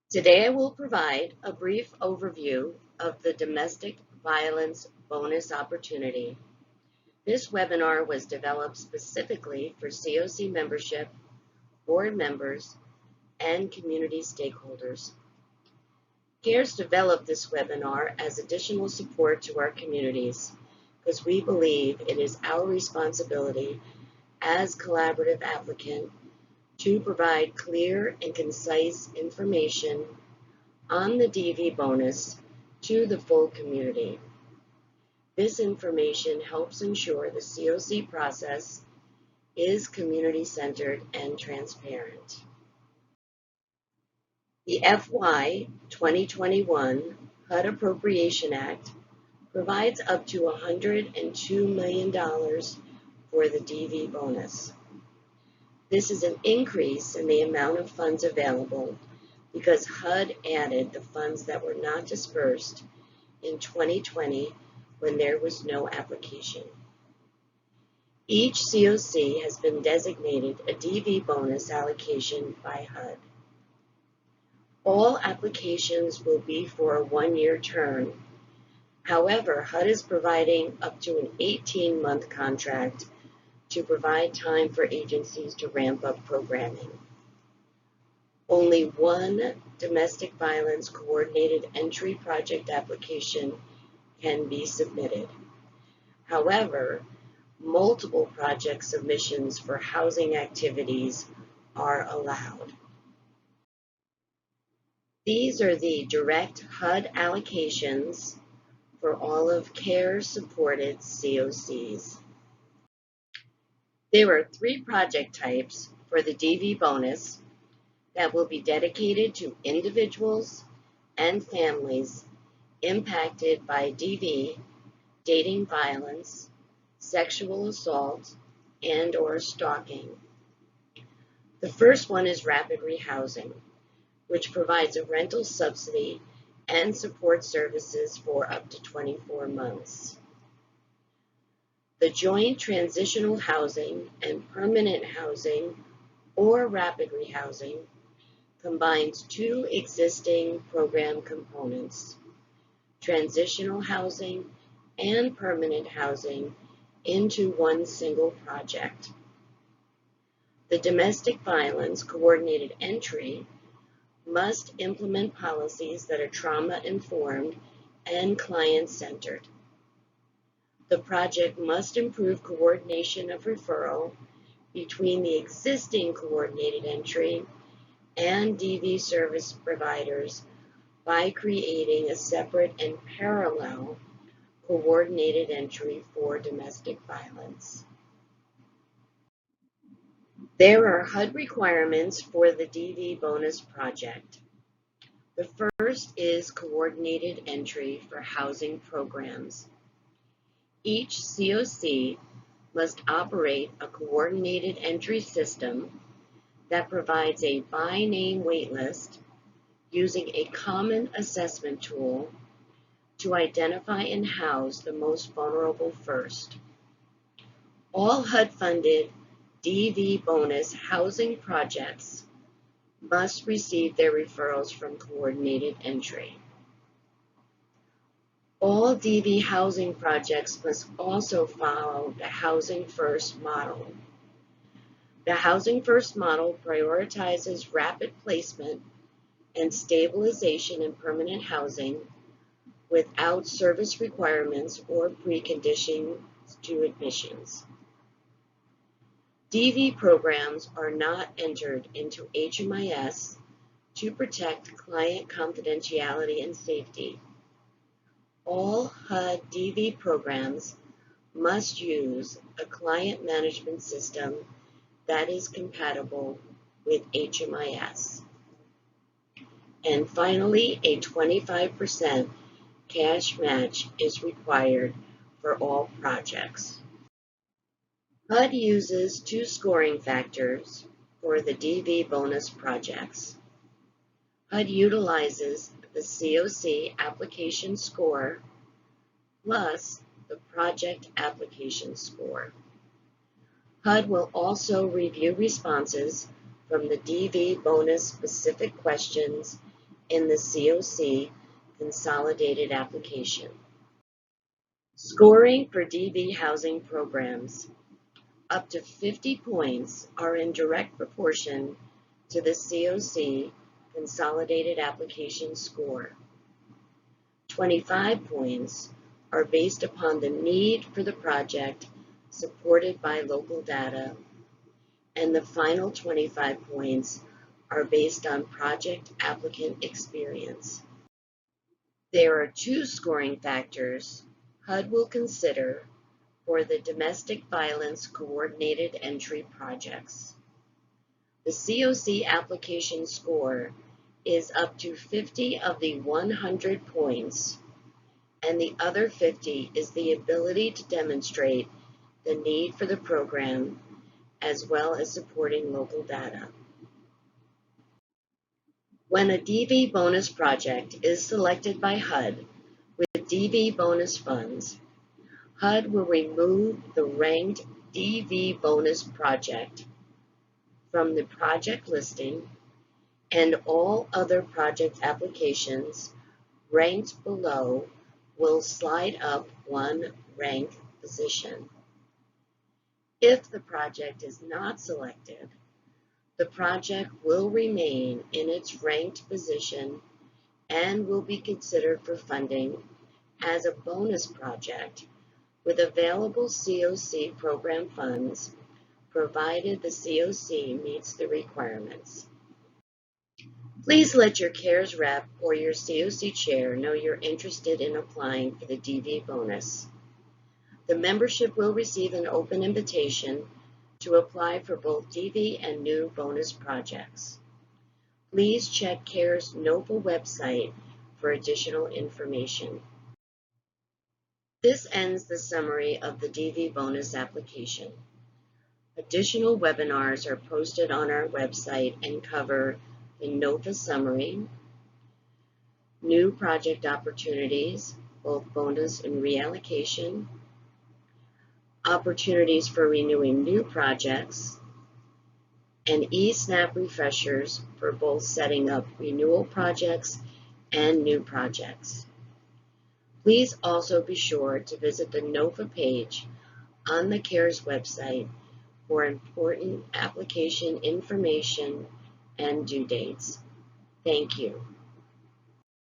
Today I will provide a brief overview of the Domestic Violence Bonus Opportunity. This webinar was developed specifically for COC membership, board members, and community stakeholders. CARES developed this webinar as additional support to our communities because we believe it is our responsibility as collaborative applicant to provide clear and concise information on the DV bonus to the full community. This information helps ensure the COC process is community-centered and transparent. The FY 2021 HUD Appropriation Act provides up to $102 million for the DV bonus. This is an increase in the amount of funds available because HUD added the funds that were not dispersed in 2020 when there was no application. Each COC has been designated a DV bonus allocation by HUD. All applications will be for a one-year term. However, HUD is providing up to an 18-month contract to provide time for agencies to ramp up programming. Only one domestic violence coordinated entry project application can be submitted. However, multiple project submissions for housing activities are allowed. These are the direct HUD allocations for all of CARES-supported COCs. There are 3 project types for the DV bonus that will be dedicated to individuals and families impacted by DV, dating violence, sexual assault, and/or stalking. The first one is rapid rehousing, which provides a rental subsidy and support services for up to 24 months. The Joint Transitional Housing and Permanent Housing, or rapid rehousing, combines 2 existing program components, transitional housing and permanent housing, into one single project. The Domestic Violence Coordinated Entry must implement policies that are trauma-informed and client-centered. The project must improve coordination of referral between the existing coordinated entry and DV service providers by creating a separate and parallel coordinated entry for domestic violence. There are HUD requirements for the DV bonus project. The first is coordinated entry for housing programs. Each COC must operate a coordinated entry system that provides a by-name waitlist using a common assessment tool to identify and house the most vulnerable first. All HUD-funded DV bonus housing projects must receive their referrals from coordinated entry. All DV housing projects must also follow the Housing First model. The Housing First model prioritizes rapid placement and stabilization in permanent housing without service requirements or preconditions to admissions. DV programs are not entered into HMIS to protect client confidentiality and safety. All HUD DV programs must use a client management system that is compatible with HMIS. And finally, a 25% cash match is required for all projects. HUD uses 2 scoring factors for the DV bonus projects. HUD utilizes the COC application score plus the project application score. HUD will also review responses from the DV bonus specific questions in the COC consolidated application. Scoring for DV housing programs. Up to 50 points are in direct proportion to the COC consolidated application score. 25 points are based upon the need for the project supported by local data, and the final 25 points are based on project applicant experience. There are two scoring factors HUD will consider for the domestic violence coordinated entry projects. The COC application score is up to 50 of the 100 points, and the other 50 is the ability to demonstrate the need for the program as well as supporting local data. When a DV bonus project is selected by HUD with DV bonus funds, HUD will remove the ranked DV bonus project from the project listing, and all other project applications ranked below will slide up one rank position. If the project is not selected, the project will remain in its ranked position and will be considered for funding as a bonus project with available COC program funds, provided the COC meets the requirements. Please let your CARES rep or your COC chair know you're interested in applying for the DV bonus. The membership will receive an open invitation to apply for both DV and new bonus projects. Please check CARES NOPA website for additional information. This ends the summary of the DV bonus application. Additional webinars are posted on our website and cover the NOPA summary, new project opportunities, both bonus and reallocation, opportunities for renewing new projects, and eSNAP refreshers for both setting up renewal projects and new projects. Please also be sure to visit the NOPA page on the CARES website for important application information and due dates. Thank you.